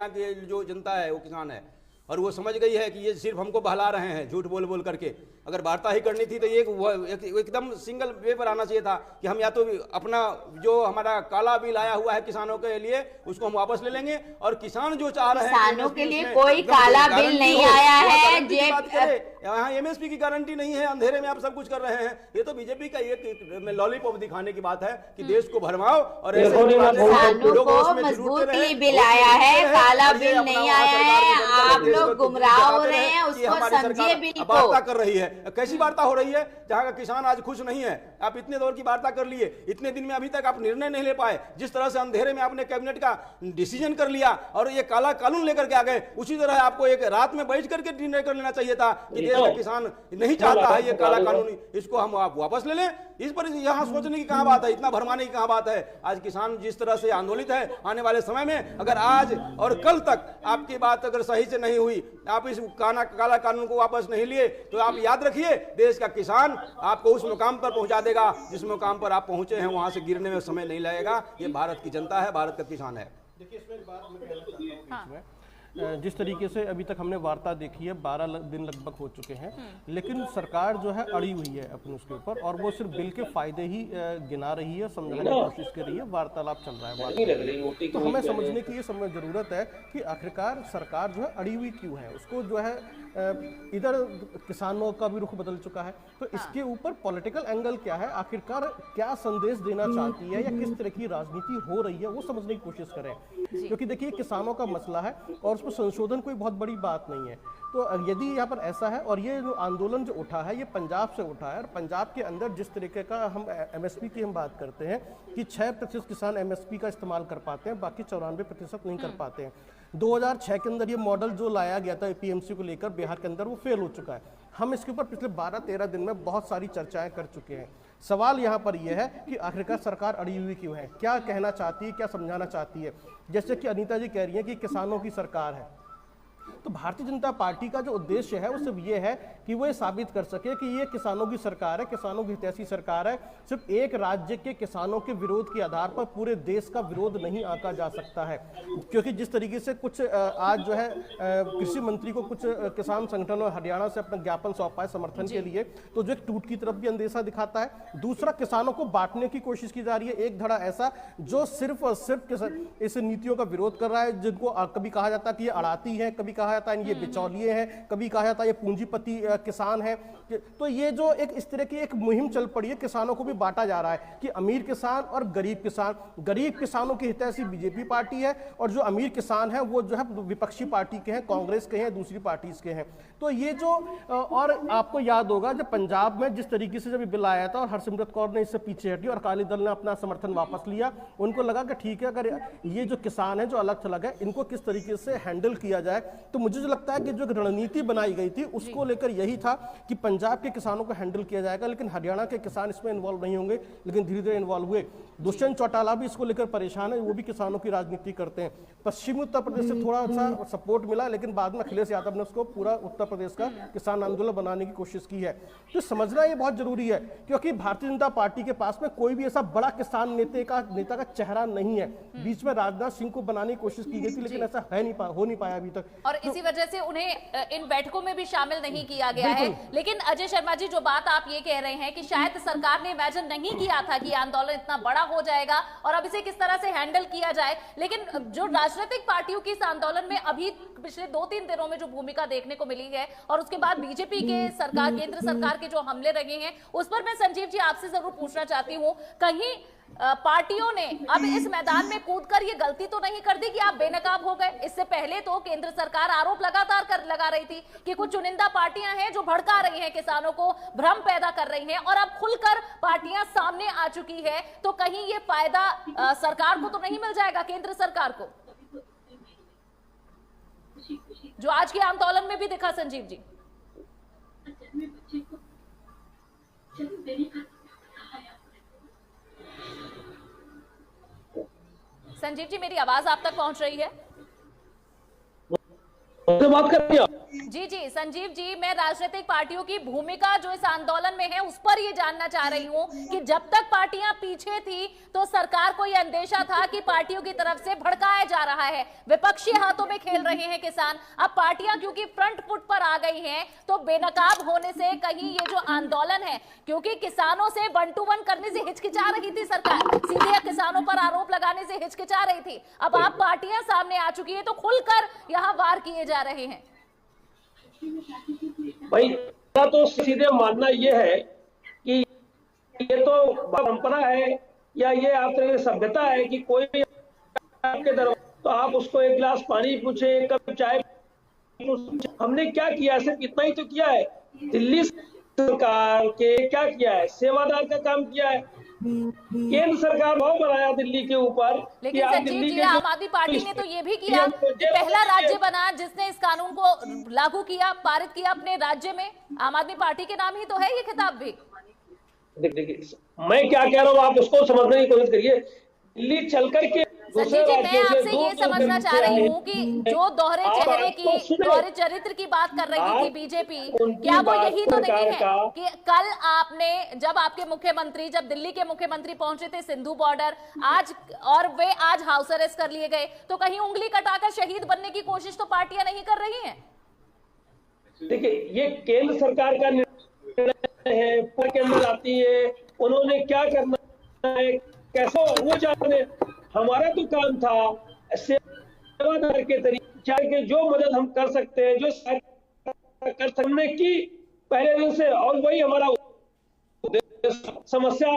यहाँ की जो जनता है वो किसान है, और वो समझ गई है कि ये सिर्फ हमको बहला रहे हैं झूठ बोल बोल करके। अगर वार्ता ही करनी थी तो ये एकदम सिंगल वे पर आना चाहिए था कि हम या तो अपना जो हमारा काला बिल आया हुआ है किसानों के लिए उसको हम वापस ले लेंगे, और किसान जो चाह रहे हैं किसानों के लिए कोई काला बिल नहीं आया है। यहाँ एमएसपी की गारंटी नहीं है, अंधेरे में आप सब कुछ कर रहे हैं। ये तो बीजेपी का एक लॉलीपॉप दिखाने की बात है कि देश को भरमाओ और ऐसे किसानों को मजबूत बिल आया है, काला बिल नहीं आया है। आप लोग गुमराह हो रहे हैं, उसको समझिए बिल को। वार्ता कर रही है, कैसी वार्ता हो रही है जहां का किसान आज खुश नहीं है। आप इतने दौर की वार्ता कर लिए, इतने दिन में अभी तक आप निर्णय नहीं ले पाए। जिस तरह से अंधेरे में आपने कैबिनेट का डिसीजन कर लिया और ये काला कानून लेकर के आ गए, उसी तरह आपको एक रात में बैठ करके निर्णय कर लेना चाहिए था कि देश का किसान नहीं चाहता है ये काला कानून, इसको हम आप वापस ले लें। इस पर यहाँ सोचने की कहां बात है, इतना भरमाने की कहां बात है। आज किसान जिस तरह से आंदोलित है, आने वाले समय में अगर आज और कल तक आपकी बात अगर सही से नहीं हुई, आप इस काला कानून को वापस नहीं लिए, तो आप याद रखिए देश का किसान आपको उस मुकाम पर पहुंचा देगा जिस मुकाम पर आप पहुंचे हैं, वहां से गिरने में समय नहीं लगेगा। ये भारत की जनता है, भारत का किसान है। देखिए इसमें एक बात मैं कहना चाहता हूं, जिस तरीके से अभी तक हमने वार्ता देखी है, 12 दिन लगभग हो चुके हैं, लेकिन सरकार जो है अड़ी हुई है अपने उसके ऊपर, और वो सिर्फ बिल के फायदे ही गिना रही है, समझाने की कोशिश कर रही है, वार्तालाप चल रहा है। तो हमें समझने की ये समय जरूरत है कि आखिरकार सरकार जो है अड़ी हुई क्यों है। उसको जो है इधर किसानों का भी रुख बदल चुका है, तो इसके ऊपर पॉलिटिकल एंगल क्या है, आखिरकार क्या संदेश देना चाहती है या किस तरह की राजनीति हो रही है, वो समझने की कोशिश करें। क्योंकि देखिए किसानों का मसला है और उसमें संशोधन कोई बहुत बड़ी बात नहीं है। तो यदि यहाँ पर ऐसा है, और ये जो आंदोलन जो उठा है ये पंजाब से उठा है, और पंजाब के अंदर जिस तरीके का हम एमएसपी की हम बात करते हैं कि 6% किसान एमएसपी का इस्तेमाल कर पाते हैं, बाकी 94% नहीं कर पाते हैं। 2006 के अंदर ये मॉडल जो लाया गया था एपीएमसी को लेकर बिहार के अंदर, वो फेल हो चुका है। हम इसके ऊपर पिछले 12-13 दिन में बहुत सारी चर्चाएं कर चुके हैं। सवाल यहाँ पर यह है कि आखिरकार सरकार अड़ी हुई क्यों है, क्या कहना चाहती है, क्या समझाना चाहती है। जैसे कि अनीता जी कह रही हैं कि किसानों की सरकार है, तो भारतीय जनता पार्टी का जो उद्देश्य है वो सिर्फ ये है कि वो ये साबित कर सके कि ये किसानों की सरकार है, किसानों की हितैषी सरकार है। सिर्फ एक राज्य के किसानों के विरोध के आधार पर पूरे देश का विरोध नहीं आंका जा सकता है। क्योंकि जिस तरीके से कुछ आज जो है कृषि मंत्री को कुछ किसान संगठनों हरियाणा से अपना ज्ञापन सौंपा है समर्थन के लिए, तो जो एक टूट की तरफ भी अंदेशा दिखाता है। दूसरा, किसानों को बांटने की कोशिश की जा रही है, एक धड़ा ऐसा जो सिर्फ और सिर्फ इस नीतियों का विरोध कर रहा है, जिनको कभी कहा जाता है कि ये अड़ाती है, कभी कहा जाता है ये बिचौलिए हैं, कभी कहा जाता है ये पूंजीपति किसान है। तो ये जो एक इस तरह की एक मुहिम चल पड़ी है, किसानों को भी बांटा जा रहा है कि अमीर किसान और गरीब किसान। गरीब किसानों की हितैषी बीजेपी पार्टी है, और जो अमीर किसान है वो जो है विपक्षी पार्टी के हैं, कांग्रेस के हैं, दूसरी पार्टीज के हैं। तो ये जो और आपको याद होगा जब पंजाब में जिस तरीके से जब बिल आया था और हरसिमरत कौर ने इससे पीछे हटी और अकाली दल ने अपना समर्थन वापस लिया, उनको लगा कि ठीक है अगर ये जो किसान है जो अलग थलग है इनको किस तरीके से हैंडल किया जाए। तो मुझे जो लगता है कि जो रणनीति बनाई गई थी उसको लेकर यही था कि पंजाब के किसानों को हैंडल किया जाएगा, लेकिन हरियाणा के किसान इसमें इन्वॉल्व नहीं होंगे, लेकिन धीरे धीरे इन्वॉल्व हुए। दुष्यंत चौटाला भी इसको लेकर परेशान है, वो भी किसानों की राजनीति करते हैं। पश्चिमी उत्तर प्रदेश से थोड़ा सा सपोर्ट मिला, लेकिन बाद में अखिलेश यादव ने उसको पूरा उत्तर प्रदेश का किसान आंदोलन बनाने की कोशिश की है। तो समझना ये बहुत जरूरी है, क्योंकि भारतीय जनता पार्टी के पास में कोई भी ऐसा बड़ा किसान नेता का चेहरा नहीं है। बीच में राजनाथ सिंह को बनाने की कोशिश की गई थी, लेकिन ऐसा हो नहीं पाया अभी तक, और इसी वजह से उन्हें इन बैठकों में भी शामिल नहीं किया गया है। लेकिन अजय शर्मा जी, जो बात आप ये कह रहे हैं कि शायद सरकार ने इमेजिन नहीं किया था कि आंदोलन इतना बड़ा हो जाएगा और अब इसे किस तरह से हैंडल किया जाए, लेकिन जो राजनीतिक पार्टियों की इस आंदोलन में अभी पिछले 2-3 दिनों में जो भूमिका देखने को मिली है, और उसके बाद बीजेपी के सरकार, केंद्र सरकार के जो हमले रहे हैं, उस पर मैं संजीव जी आपसे जरूर पूछना चाहती हूँ, कहीं पार्टियों ने अब इस मैदान में कूदकर ये गलती तो नहीं कर दी कि आप बेनकाब हो गए? इससे पहले तो केंद्र सरकार आरोप लगातार लगा रही थी कि कुछ चुनिंदा पार्टियां हैं जो भड़का रही हैं, किसानों को भ्रम पैदा कर रही हैं, और अब खुलकर पार्टियां सामने आ चुकी है। तो कहीं ये फायदा सरकार को तो नहीं मिल जाएगा, केंद्र सरकार को, जो आज के आंदोलन में भी दिखा? संजीव जी, संजीव जी, मेरी आवाज आप तक पहुंच रही है? उससे बात करेंगे आप। जी जी संजीव जी, मैं राजनीतिक पार्टियों की भूमिका जो इस आंदोलन में है उस पर ये जानना चाह रही हूँ कि जब तक पार्टियां पीछे थी तो सरकार को ये अंदेशा था कि पार्टियों की तरफ से भड़काया जा रहा है, विपक्षी हाथों में खेल रहे हैं किसान। अब पार्टियां क्योंकि फ्रंट फुट पर आ गई हैं तो बेनकाब होने से कहीं ये जो आंदोलन है, क्योंकि किसानों से 1 to 1 करने से हिचकिचा रही थी सरकार, सीधे किसानों पर आरोप लगाने से हिचकिचा रही थी, अब आप पार्टियां सामने आ चुकी है तो खुलकर यहाँ वार किए जा रहे हैं। भाई तो सीधे मानना यह है कि ये तो परंपरा है या ये आप तरह की सभ्यता है कि कोई भी आपके दरबार तो आप उसको एक गिलास पानी पूछे, एक कप चाय। हमने क्या किया, सिर्फ इतना ही तो किया है। दिल्ली सरकार के क्या किया है, सेवादार का काम किया है। केंद्र सरकार भाव बनाया दिल्ली के ऊपर। लेकिन संजीव जी, आम आदमी पार्टी ने तो ये भी किया कि पहला राज्य बना जिसने इस कानून को लागू किया, पारित किया अपने राज्य में। आम आदमी पार्टी के नाम ही तो है ये खिताब भी। देखिए मैं क्या कह रहा हूँ, आप उसको समझने की कोशिश करिए। दिल्ली चल करके संजीव जी, मैं आपसे ये समझना चाह रही हूँ कि जो दोहरे चेहरे की, दोहरे चरित्र की बात कर रही थी बीजेपी, क्या वो यही तो नहीं है कि कल आपने जब आपके मुख्यमंत्री, जब दिल्ली के मुख्यमंत्री पहुंचे थे सिंधु बॉर्डर आज, और वे आज हाउस अरेस्ट कर लिए गए, तो कहीं उंगली कटाकर शहीद बनने की कोशिश तो पार्टियां नहीं कर रही हैं? देखिए ये केंद्र सरकार का निर्णय है, के अंदर आती है, उन्होंने क्या करना है कैसे वो जाने। हमारा तो काम था सेवादार के तरीके के जो मदद हम कर सकते हैं, जो कर सकते की पहले दिन से, और वही हमारा समस्या